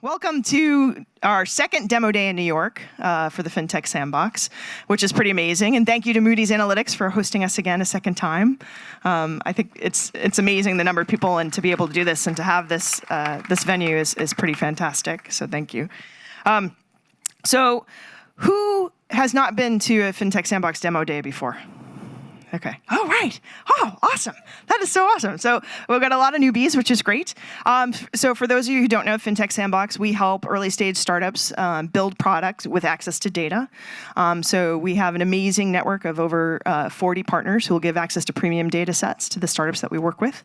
Welcome to our second demo day in New York for the FinTech Sandbox, which is pretty amazing. And thank you to Moody's Analytics for hosting us again a second time. I think it's amazing the number of people, and to be able to do this and to have this this venue is pretty fantastic. So thank you. So who has not been to a FinTech Sandbox demo day before? Okay. Oh, right. Oh, awesome. That is so awesome. So we've got a lot of newbies, which is great. So for those of you who don't know FinTech Sandbox, we help early stage startups build products with access to data. So we have an amazing network of over 40 partners who will give access to premium data sets to the startups that we work with.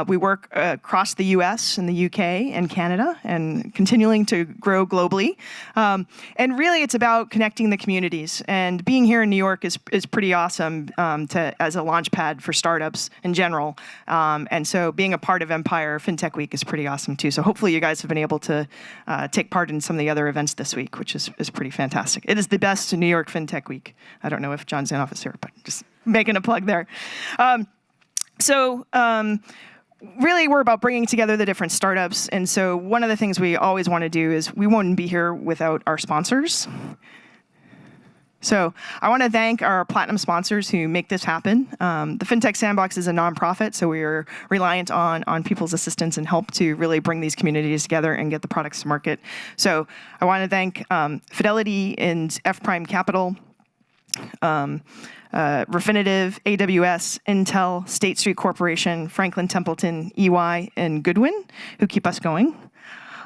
We work across the US and the UK and Canada and continuing to grow globally. And really it's about connecting the communities. And being here in New York is pretty awesome as a launch pad for startups in general. And so being a part of Empire FinTech Week is pretty awesome too. So hopefully you guys have been able to take part in some of the other events this week, which is pretty fantastic. It is the best New York FinTech Week. I don't know if John Zanoff is here, but just making a plug there. Really, we're about bringing together the different startups. And so one of the things we always want to do is we wouldn't be here without our sponsors. So I want to thank our platinum sponsors who make this happen. The FinTech Sandbox is a nonprofit, so we are reliant on people's assistance and help to really bring these communities together and get the products to market. So I want to thank Fidelity and F Prime Capital, Refinitiv, AWS, Intel, State Street Corporation, Franklin Templeton, EY, and Goodwin, who keep us going.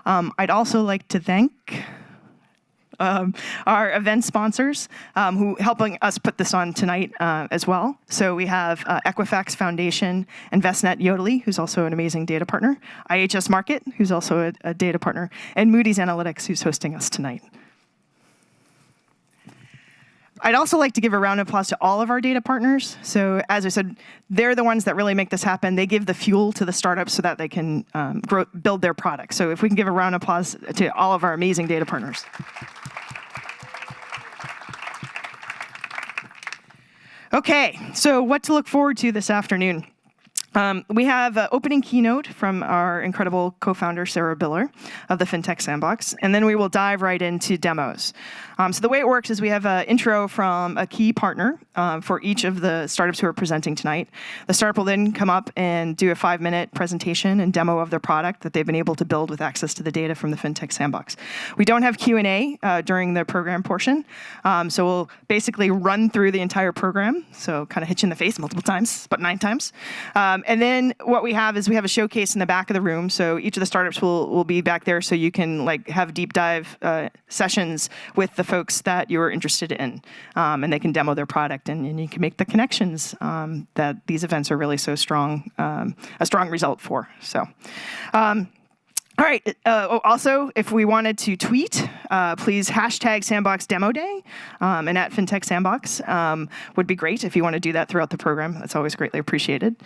I'd also like to thank our event sponsors who helping us put this on tonight as well. So we have Equifax Foundation, Envestnet Yodely, who's also an amazing data partner, IHS Markit, who's also a data partner, and Moody's Analytics, who's hosting us tonight. I'd also like to give a round of applause to all of our data partners. So as I said, they're the ones that really make this happen. They give the fuel to the startups so that they can build their products. So if we can give a round of applause to all of our amazing data partners. Okay, so what to look forward to this afternoon? We have an opening keynote from our incredible co-founder, Sara Biller, of the FinTech Sandbox, and then we will dive right into demos. So the way it works is we have an intro from a key partner for each of the startups who are presenting tonight. The startup will then come up and do a 5-minute presentation and demo of their product that they've been able to build with access to the data from the FinTech Sandbox. We don't have Q&A during the program portion, so we'll basically run through the entire program, so kind of hit you in the face multiple times, but 9 times. And then what we have is we have a showcase in the back of the room. So each of the startups will be back there so you can have deep dive sessions with the folks that you're interested in. And they can demo their product and you can make the connections that these events are really so strong, a strong result for. So. All right. Also, if we wanted to tweet, please hashtag Sandbox Demo Day and at FinTech Sandbox would be great if you want to do that throughout the program. That's always greatly appreciated.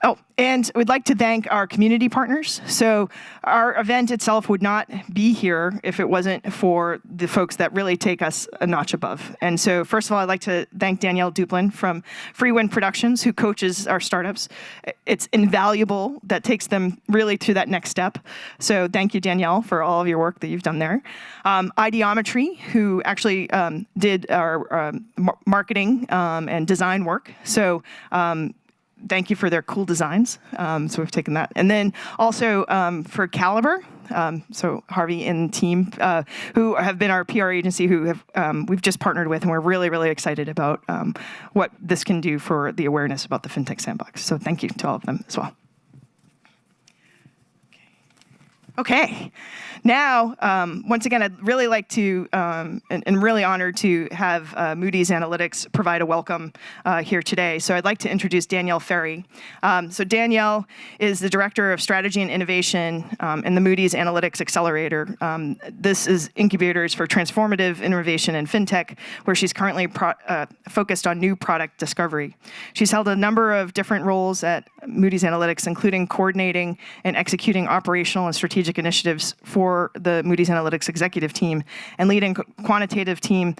Oh, and we'd like to thank our community partners. So our event itself would not be here if it wasn't for the folks that really take us a notch above. And so first of all, I'd like to thank Danielle Duplin from Freewind Productions, who coaches our startups. It's invaluable. That takes them really to that next step. So thank you, Danielle, for all of your work that you've done there. Ideometry, who actually did our marketing and design work. So thank you for their cool designs. So we've taken that. And then also for Caliber, so Harvey and team, who have been our PR agency, who have we've just partnered with, and we're really, really excited about what this can do for the awareness about the FinTech Sandbox. So thank you to all of them as well. Okay. Now, once again, I'd really like to, and really honored to have Moody's Analytics provide a welcome here today. So I'd like to introduce Danielle Ferry. So Danielle is the Director of Strategy and Innovation in the Moody's Analytics Accelerator. This is incubators for transformative innovation in FinTech, where she's currently focused on new product discovery. She's held a number of different roles at Moody's Analytics, including coordinating and executing operational and strategic strategic initiatives for the Moody's Analytics executive team and leading quantitative team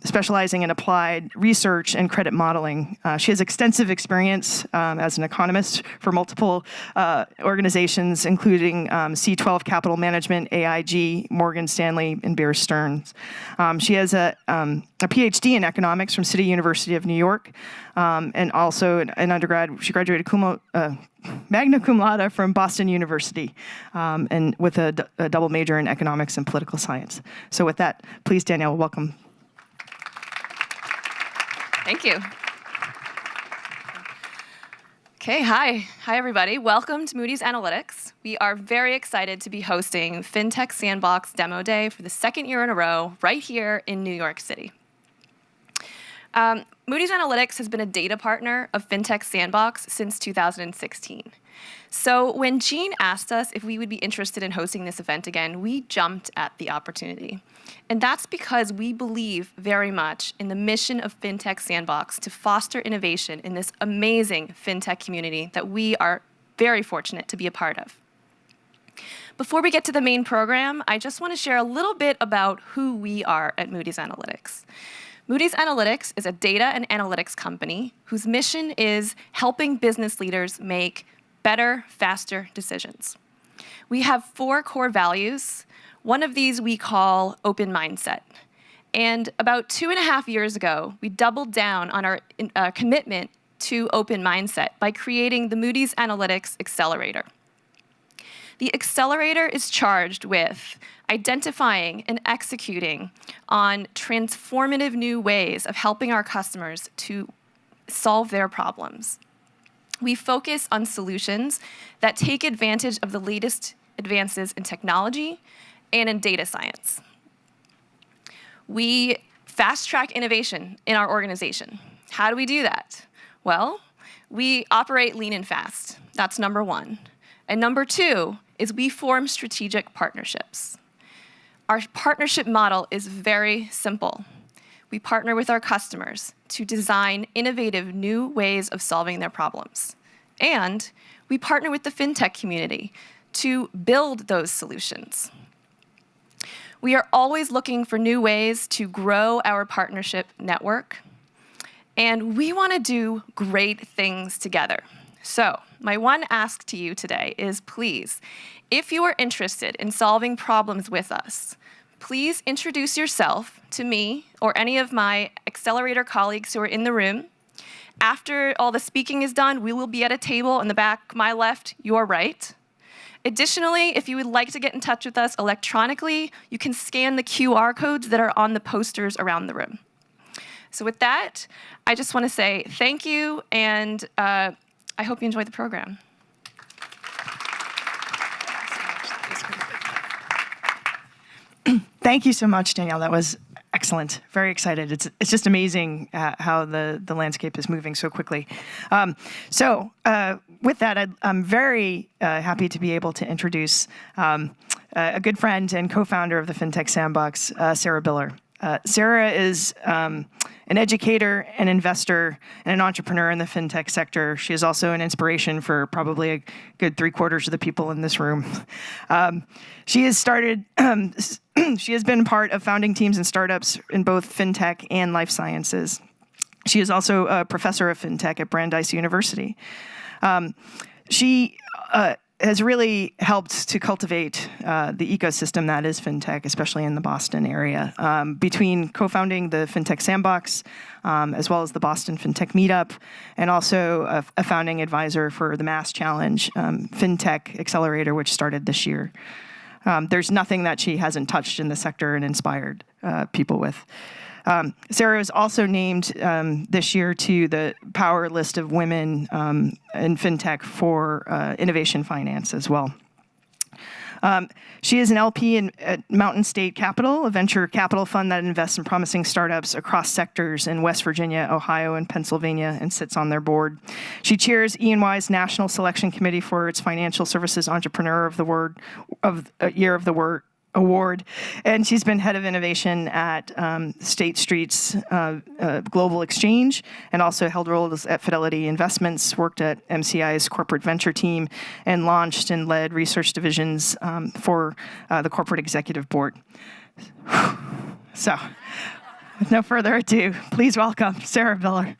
specializing in applied research and credit modeling. She has extensive experience as an economist for multiple organizations, including C12 Capital Management, AIG, Morgan Stanley, and Bear Stearns. She has a PhD in economics from City University of New York, and also an undergrad. She graduated magna cum laude from Boston University, and with a double major in economics and political science. So with that, please, Danielle, welcome. Thank you. Okay, hi everybody. Welcome to Moody's Analytics. We are very excited to be hosting FinTech Sandbox Demo Day for the second year in a row right here in New York City. Moody's Analytics has been a data partner of FinTech Sandbox since 2016. So when Jean asked us if we would be interested in hosting this event again, we jumped at the opportunity. And that's because we believe very much in the mission of FinTech Sandbox to foster innovation in this amazing FinTech community that we are very fortunate to be a part of. Before we get to the main program, I just want to share a little bit about who we are at Moody's Analytics. Moody's Analytics is a data and analytics company whose mission is helping business leaders make better, faster decisions. We have 4 core values. One of these we call open mindset. And about 2.5 years ago, we doubled down on our commitment to open mindset by creating the Moody's Analytics Accelerator. The Accelerator is charged with identifying and executing on transformative new ways of helping our customers to solve their problems. We focus on solutions that take advantage of the latest advances in technology and in data science. We fast-track innovation in our organization. How do we do that? Well, we operate lean and fast. That's number 1. And number 2 is we form strategic partnerships. Our partnership model is very simple. We partner with our customers to design innovative new ways of solving their problems. And we partner with the FinTech community to build those solutions. We are always looking for new ways to grow our partnership network, and we want to do great things together. So, my one ask to you today is please, if you are interested in solving problems with us, please introduce yourself to me or any of my Accelerator colleagues who are in the room. After all the speaking is done, we will be at a table in the back, my left, your right. Additionally, if you would like to get in touch with us electronically, you can scan the QR codes that are on the posters around the room. So with that, I just want to say thank you, and I hope you enjoy the program. Thank you so much, Danielle. That was excellent. Very excited. It's just amazing how the landscape is moving so quickly. With that, I'm very happy to be able to introduce a good friend and co-founder of the FinTech Sandbox, Sara Biller. Sara is an educator, an investor, and an entrepreneur in the fintech sector. She is also an inspiration for probably a good 3/4 of the people in this room. She has been part of founding teams and startups in both fintech and life sciences. She is also a professor of fintech at Brandeis University. She has really helped to cultivate the ecosystem that is fintech, especially in the Boston area. Between co-founding the FinTech Sandbox, as well as the Boston FinTech Meetup, and also a founding advisor for the Mass Challenge FinTech Accelerator, which started this year. There's nothing that she hasn't touched in the sector and inspired people with. Sara was also named this year to the Power list of women in fintech for innovation finance as well. She is an LP at Mountain State Capital, a venture capital fund that invests in promising startups across sectors in West Virginia, Ohio, and Pennsylvania, and sits on their board. She chairs E&Y's National Selection Committee for its Financial Services Entrepreneur of the Year Award. And she's been head of innovation at State Street's Global Exchange, and also held roles at Fidelity Investments, worked at MCI's corporate venture team, and launched and led research divisions for the corporate executive board. So, with no further ado, please welcome Sara Biller.